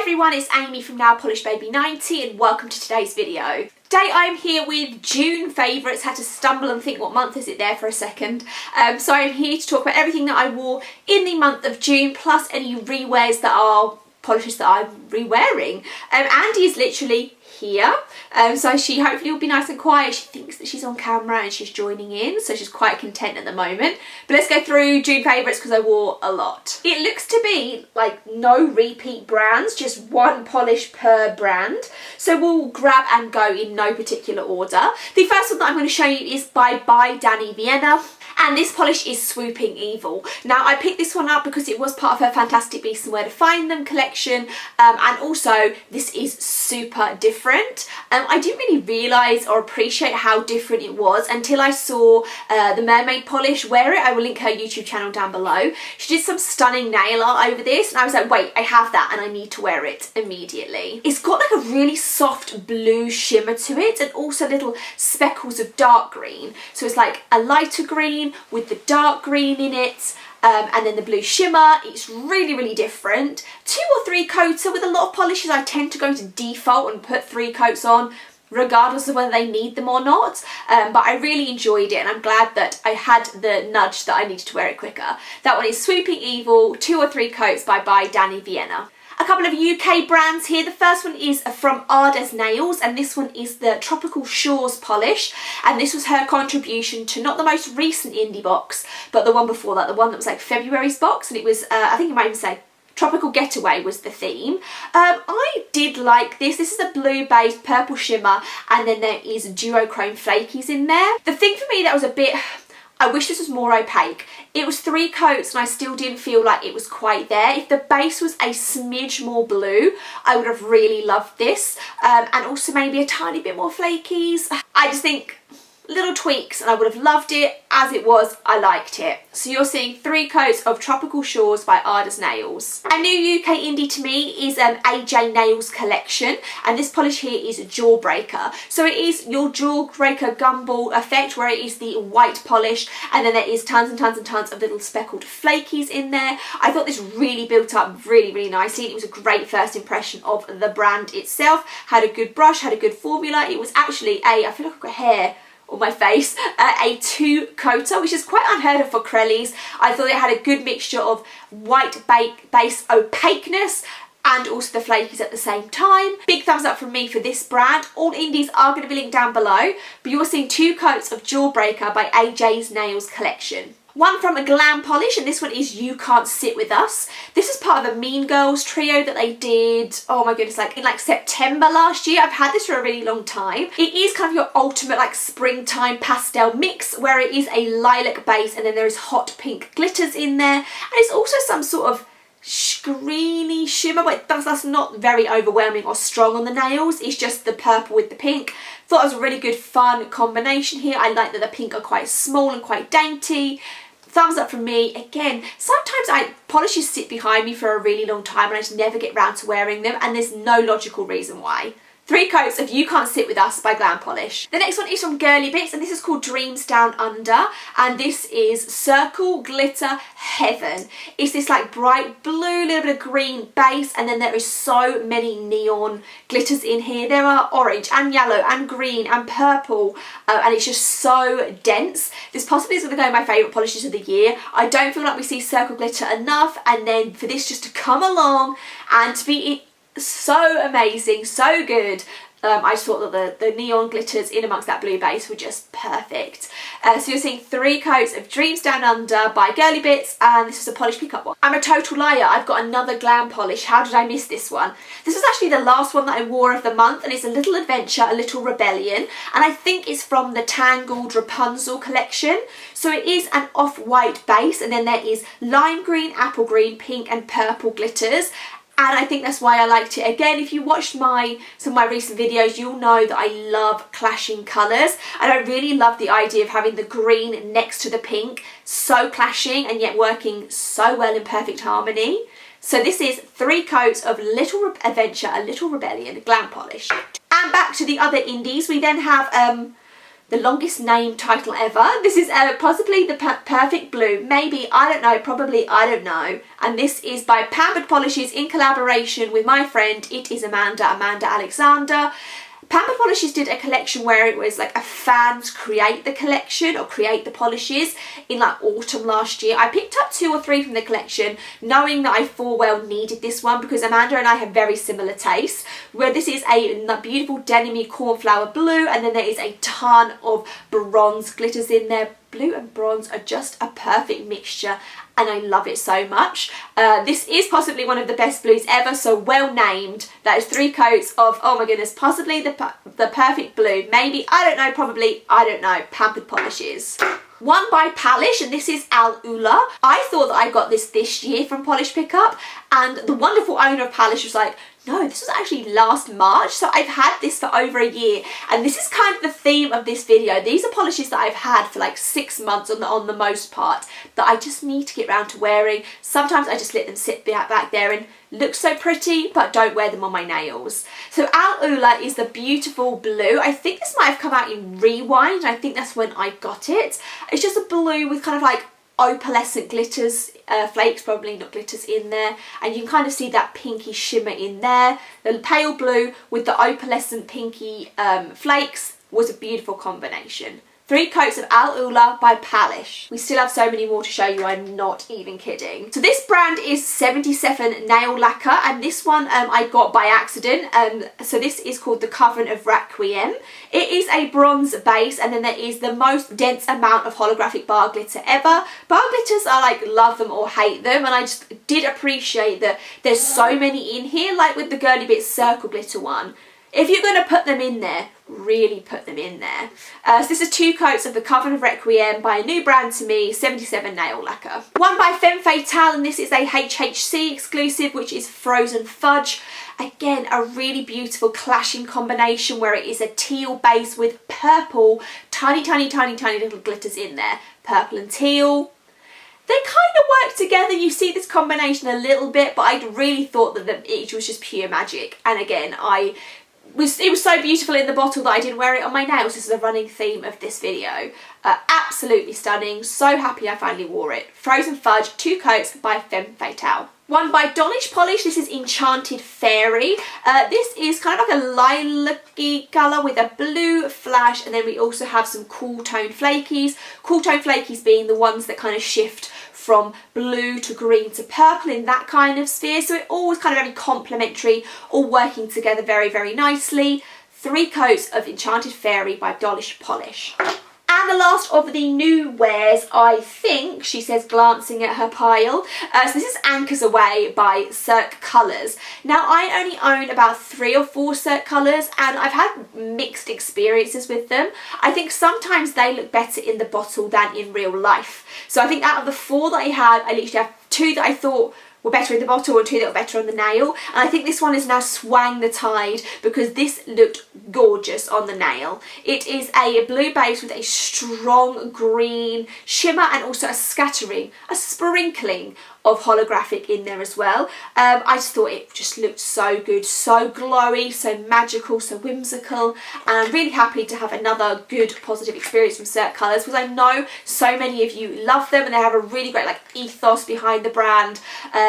everyone, it's Amy from Nail Polish Baby 90 and welcome to today's video. Today I'm here with June favourites. Had to stumble and think what month is it there for a second. So I'm here to talk about everything that I wore in the month of June, plus any rewears that are polishes that I'm re-wearing. Andy is literally here, so she hopefully will be nice and quiet. She thinks that she's on camera and she's joining in, so she's quite content at the moment. But let's go through June favourites because I wore a lot. It looks to be like no repeat brands, just one polish per brand. So we'll grab and go in no particular order. The first one that I'm going to show you is by Dany Vianna. And this polish is Swooping Evil. Now I picked this one up because it was part of her Fantastic Beasts and Where to Find Them collection, and also this is super different. I didn't really realise or appreciate how different it was until I saw the Mermaid Polish wear it. I will link her YouTube channel down below. She did some stunning nail art over this and I was like, wait, I have that and I need to wear it immediately. It's got like a really soft blue shimmer to it and also little speckles of dark green. So it's like a lighter green with the dark green in it, and then the blue shimmer. It's really different. 2 or 3 coats. So with a lot of polishes I tend to go to default and put 3 coats on regardless of whether they need them or not, but I really enjoyed it and I'm glad that I had the nudge that I needed to wear it quicker. That one is Swooping Evil, 2 or 3 coats by Dany Vianna. A couple of UK brands here. The first one is from Daze Nails and this one is the Tropical Shores polish, and this was her contribution to not the most recent indie box but the one before that, the one that was like February's box, and it was I think you might even say Tropical Getaway was the theme. I did like this. This is a blue based purple shimmer and then there is duochrome flakies in there. The thing for me that was a bit, I wish this was more opaque. It was 3 coats and I still didn't feel like it was quite there. If the base was a smidge more blue, I would have really loved this. And also maybe a tiny bit more flakies. I just think little tweaks and I would have loved it. As it was, I liked it. So you're seeing 3 coats of Tropical Shores by Daze Nails. A new UK indie to me is AJ Nails collection, and this polish here is Jawbreaker. So it is your Jawbreaker gumball effect where it is the white polish and then there is tons and tons of little speckled flakies in there. I thought this really built up really nicely. It was a great first impression of the brand itself. Had a good brush, had a good formula. It was actually I feel like I've got hair on my face, a 2 coater, which is quite unheard of for Crellies. I thought it had a good mixture of white base opaqueness and also the flakies at the same time. Big thumbs up from me for this brand. All indies are going to be linked down below, but you're seeing 2 coats of Jawbreaker by AJ's Nails collection. One from a Glam polish, and this one is You Can't Sit With Us. This is part of a Mean Girls trio that they did, oh my goodness, like in like September last year. I've had this for a really long time. It is kind of your ultimate like springtime pastel mix where it is a lilac base and then there is hot pink glitters in there. And it's also some sort of greeny shimmer, but that's not very overwhelming or strong on the nails. It's just the purple with the pink. Thought it was a really good fun combination here. I like that the pink are quite small and quite dainty. Thumbs up from me. Again, sometimes polishes sit behind me for a really long time and I just never get round to wearing them, and there's no logical reason why. 3 coats of You Can't Sit With Us by Glam Polish. The next one is from Girly Bits and this is called Dreams Down Under, and this is Circle Glitter Heaven. It's this like bright blue, little bit of green base, and then there is so many neon glitters in here. There are orange and yellow and green and purple, and it's just so dense. This possibly is going to go in my favourite polishes of the year. I don't feel like we see Circle Glitter enough, and then for this just to come along and to be so amazing, so good. I just thought that the neon glitters in amongst that blue base were just perfect. So you're seeing 3 coats of Dreams Down Under by Girly Bits, and this is a polish pickup one. I'm a total liar. I've got another Glam polish. How did I miss this one? This is actually the last one that I wore of the month, and it's a little adventure, a little rebellion, and I think it's from the Tangled Rapunzel collection. So it is an off-white base, and then there is lime green, apple green, pink and purple glitters. And I think that's why I liked it. Again, if you watched some of my recent videos, you'll know that I love clashing colours. And I really love the idea of having the green next to the pink, so clashing and yet working so well in perfect harmony. So this is 3 coats of Little Adventure, a Little Rebellion Glam Polish. And back to the other indies, we then have the longest name title ever. This is possibly the perfect blue. Maybe, I don't know, probably, I don't know. And this is by Pampered Polishes in collaboration with my friend ItIsAmanda, Amanda Alexander. Pampered Polishes did a collection where it was like a fans create the collection or create the polishes in like autumn last year. I picked up 2 or 3 from the collection knowing that I full well needed this one because Amanda and I have very similar tastes, where this is a beautiful denim cornflower blue and then there is a ton of bronze glitters in there. Blue and bronze are just a perfect mixture and I love it so much. This is possibly one of the best blues ever, so well named. That is 3 coats of, oh my goodness, possibly the perfect blue. Maybe, I don't know, probably, I don't know, Pampered Polishes. One by Pahlish, and this is Al Ula. I thought that I got this year from Polish Pickup, and the wonderful owner of Pahlish was like, no, this was actually last March, so I've had this for over a year, and this is kind of the theme of this video. These are polishes that I've had for like 6 months on the most part, that I just need to get around to wearing. Sometimes I just let them sit back there and look so pretty, but don't wear them on my nails. So Al Ula is the beautiful blue. I think this might have come out in Rewind. I think that's when I got it. It's just a blue with kind of like opalescent glitters, flakes, probably not glitters, in there, and you can kind of see that pinky shimmer in there. The pale blue with the opalescent pinky flakes was a beautiful combination. 3 coats of Al Ula by Pahlish. We still have so many more to show you, I'm not even kidding. So this brand is 77 Nail Lacquer, and this one I got by accident. So this is called the Coven Of Requiem. It is a bronze base, and then there is the most dense amount of holographic bar glitter ever. Bar glitters, I like love them or hate them, and I just did appreciate that there's so many in here, like with the Girly Bits Circle glitter one. If you're going to put them in there, really put them in there. So this is 2 coats of the Coven of Requiem by a new brand to me, 77 Nail Lacquer. One by Femme Fatale, and this is a HHC exclusive, which is Frozen Fudge. Again, a really beautiful clashing combination where it is a teal base with purple, tiny little glitters in there. Purple and teal. They kind of work together. You see this combination a little bit, but I really thought that each was just pure magic. And again, it was so beautiful in the bottle that I didn't wear it on my nails. This is a running theme of this video. Absolutely stunning. So happy I finally wore it. Frozen Fudge, 2 coats by Femme Fatale. One by Dollish Polish. This is Enchanted Fairy. This is kind of like a lilac-y colour with a blue flash, and then we also have some cool tone flakies. Cool tone flakies being the ones that kind of shift from blue to green to purple in that kind of sphere. So it all was kind of very complementary, all working together very nicely. 3 coats of Enchanted Fairy by Dollish Polish. And the last of the new wares, I think, she says, glancing at her pile. So this is Anchors Away by Cirque Colours. Now, I only own about 3 or 4 Cirque colours, and I've had mixed experiences with them. I think sometimes they look better in the bottle than in real life. So I think out of the 4 that I had, I literally have 2 that I thought were better in the bottle and 2 that were better on the nail, and I think this one has now swung the tide because this looked gorgeous on the nail. It is a blue base with a strong green shimmer and also a scattering, a sprinkling of holographic in there as well. I just thought it just looked so good, so glowy, so magical, so whimsical, and I'm really happy to have another good positive experience from Cirque Colours because I know so many of you love them and they have a really great like ethos behind the brand.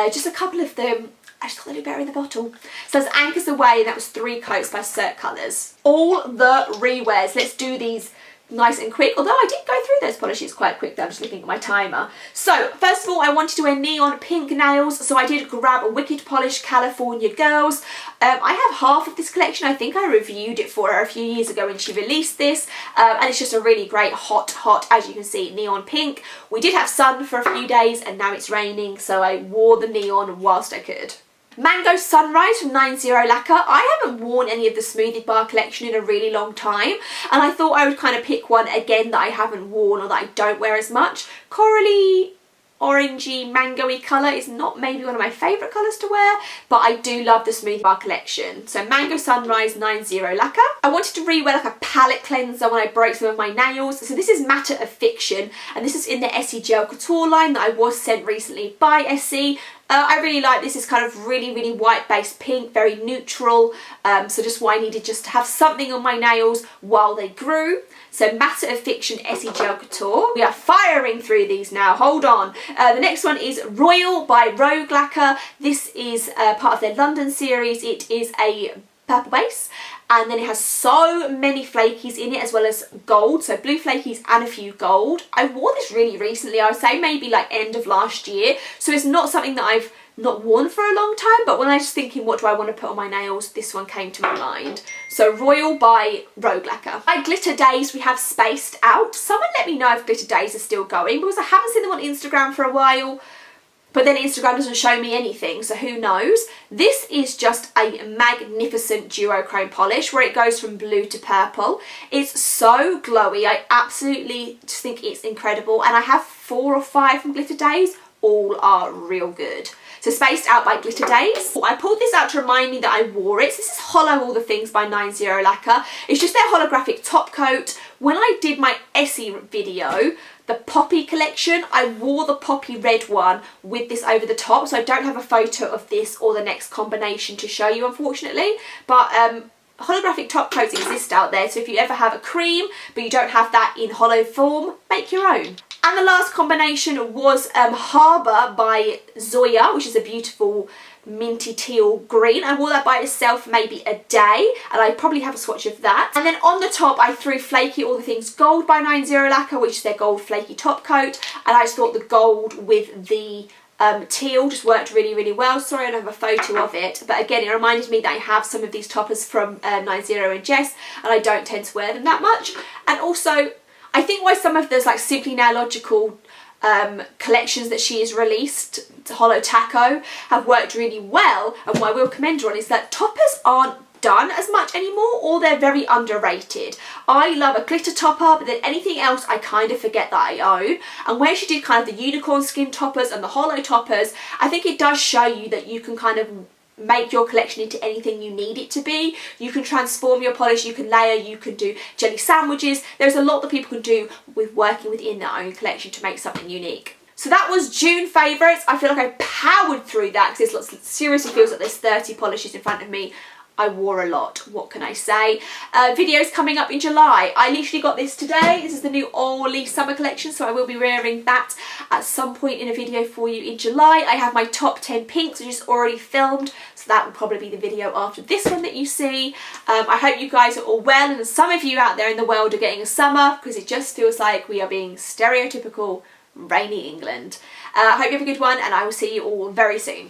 Just a couple of them, I just thought they'd be better in the bottle. So that's Anchors Away, and that was 3 coats by Cirque Colours. All the rewears. Let's do these nice and quick, although I did go through those polishes quite quickly. I'm just looking at my timer. So first of all, I wanted to wear neon pink nails, so I did grab a Wikkid Polish California Girls. I have half of this collection. I think I reviewed it for her a few years ago when she released this, and it's just a really great hot, as you can see, neon pink. We did have sun for a few days and now it's raining, so I wore the neon whilst I could. Mango Sunrise from 90 Lacquer. I haven't worn any of the Smoothied Bar collection in a really long time, and I thought I would kind of pick one again that I haven't worn or that I don't wear as much. Corally, orangey, mango-y colour is not maybe one of my favourite colours to wear, but I do love the Smoothied Bar collection. So Mango Sunrise 90 Lacquer. I wanted to rewear like a palette cleanser when I broke some of my nails. So this is Matter of Fiction, and this is in the Essie Gel Couture line that I was sent recently by Essie. I really like this. It's kind of really white based pink, very neutral. So just what I needed, just to have something on my nails while they grew. So Matter of Fiction Essie Gel Couture. We are firing through these now, hold on. The next one is Royal by Rogue Lacquer. This is part of their London series. It is a purple base, and then it has so many flakies in it, as well as gold, so blue flakies and a few gold. I wore this really recently, I would say maybe like end of last year, so it's not something that I've not worn for a long time, but when I was thinking what do I want to put on my nails, this one came to my mind. So Royal by Rogue Lacquer. By Glitter Daze we have Spaced Out. Someone let me know if Glitter Daze is still going, because I haven't seen them on Instagram for a while. But then Instagram doesn't show me anything, so who knows. This is just a magnificent duochrome polish where it goes from blue to purple. It's so glowy. I absolutely just think it's incredible. And I have 4 or 5 from Glitter Daze. All are real good. So Spaced Out by Glitter Daze. I pulled this out to remind me that I wore it. So this is Holo All the Things by 90 Lacquer. It's just their holographic top coat. When I did my Essie video, the Poppy collection, I wore the Poppy red one with this over the top, so I don't have a photo of this or the next combination to show you, unfortunately. But holographic top coats exist out there, so if you ever have a cream but you don't have that in holo form, make your own. And the last combination was Harbour by Zoya, which is a beautiful minty teal green. I wore that by itself maybe a day, and I probably have a swatch of that. And then on the top I threw Flakie All the Things Gold by 90 Lacquer, which is their gold flaky top coat, and I just thought the gold with the teal just worked really well. Sorry I don't have a photo of it, but again it reminded me that I have some of these toppers from 90 and Jess, and I don't tend to wear them that much. And also I think why some of those like Simply Nailogical collections that she has released, Holo Taco, have worked really well, and what I will commend her on is that toppers aren't done as much anymore, or they're very underrated. I love a glitter topper, but then anything else I kind of forget that I own. And where she did kind of the unicorn skin toppers and the holo toppers, I think it does show you that you can kind of make your collection into anything you need it to be. You can transform your polish, you can layer, you can do jelly sandwiches. There's a lot that people can do with working within their own collection to make something unique. So that was June favourites. I feel like I powered through that because it seriously feels like there's 30 polishes in front of me. I wore a lot, what can I say? Videos coming up in July. I literally got this today. This is the new Orly summer collection, so I will be wearing that at some point in a video for you in July. I have my top 10 pinks, which is already filmed, so that will probably be the video after this one that you see. I hope you guys are all well, and some of you out there in the world are getting a summer, because it just feels like we are being stereotypical rainy England. I hope you have a good one, and I will see you all very soon.